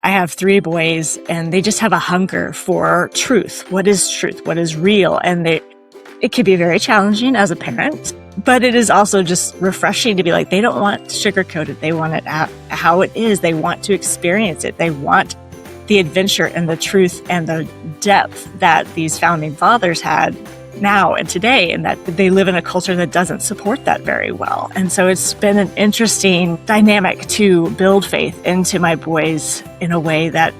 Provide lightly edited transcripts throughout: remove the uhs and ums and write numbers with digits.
I have 3 boys, and they just have a hunger for truth. What is truth? What is real? And it can be very challenging as a parent, but it is also just refreshing to be like, they don't want sugar-coated. They want it how it is. They want to experience it. They want the adventure and the truth and the depth that these founding fathers had now and today, and that they live in a culture that doesn't support that very well. And so it's been an interesting dynamic to build faith into my boys in a way that,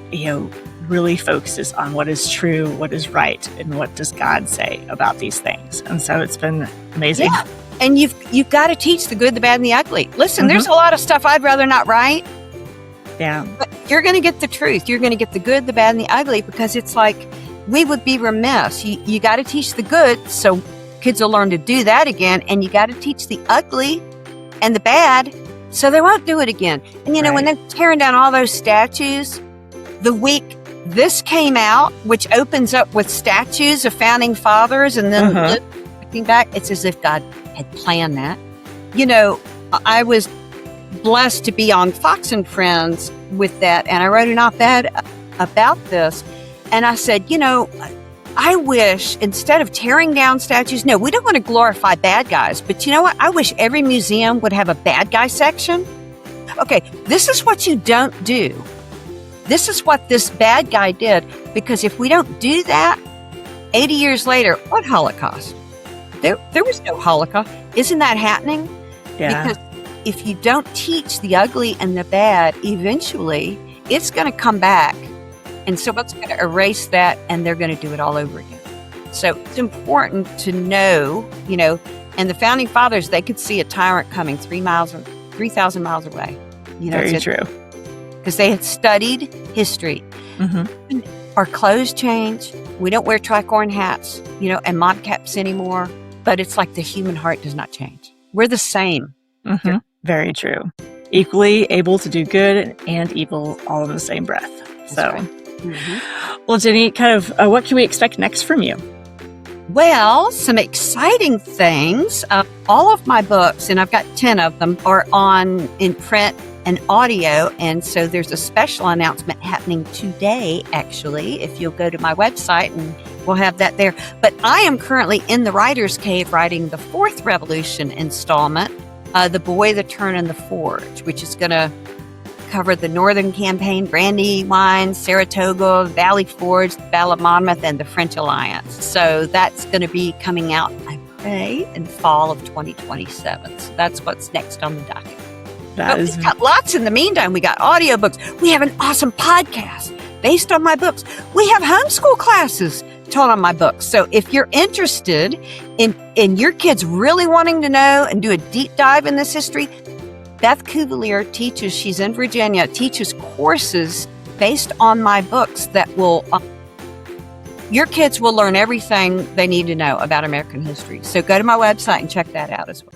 really focuses on what is true, what is right, and what does God say about these things. And so it's been amazing. Yeah. And you've got to teach the good, the bad, and the ugly. Listen, there's a lot of stuff I'd rather not write. Yeah. But you're going to get the truth. You're going to get the good, the bad, and the ugly, because it's like, we would be remiss. You got to teach the good so kids will learn to do that again. And you got to teach the ugly and the bad so they won't do it again. And, when they're tearing down all those statues, the week this came out, which opens up with statues of founding fathers and then looking back, it's as if God had planned that. I was blessed to be on Fox and Friends with that. And I wrote an op-ed about this. And I said, I wish instead of tearing down statues, no, we don't want to glorify bad guys. But you know what? I wish every museum would have a bad guy section. Okay, this is what you don't do. This is what this bad guy did. Because if we don't do that, 80 years later, what Holocaust? There was no Holocaust. Isn't that happening? Yeah. Because if you don't teach the ugly and the bad, eventually it's going to come back. And someone's going to erase that, and they're going to do it all over again. So it's important to know, and the founding fathers, they could see a tyrant coming 3,000 miles away. Very true. Because they had studied history. Mm-hmm. Our clothes change. We don't wear tricorn hats, and mob caps anymore. But it's like the human heart does not change. We're the same. Mm-hmm. Very true. Equally able to do good and evil all in the same breath. That's so. Right. Mm-hmm. Well, Jenny, kind of what can we expect next from you? Well, some exciting things. All of my books, and I've got 10 of them, are in print and audio. And so there's a special announcement happening today, actually, if you'll go to my website, and we'll have that there. But I am currently in the writer's cave writing the 4th Revolution installment, The Boy, the Turn, and the Forge, which is going to cover the Northern Campaign, Brandywine, Saratoga, Valley Forge, the Battle of Monmouth, and the French Alliance. So that's going to be coming out, I pray, in fall of 2027. So that's what's next on the docket. We've got lots in the meantime. We got audiobooks. We have an awesome podcast based on my books. We have homeschool classes taught on my books. So if you're interested in your kids really wanting to know and do a deep dive in this history, Beth Cuvalier teaches, she's in Virginia, teaches courses based on my books that will, your kids will learn everything they need to know about American history. So go to my website and check that out as well.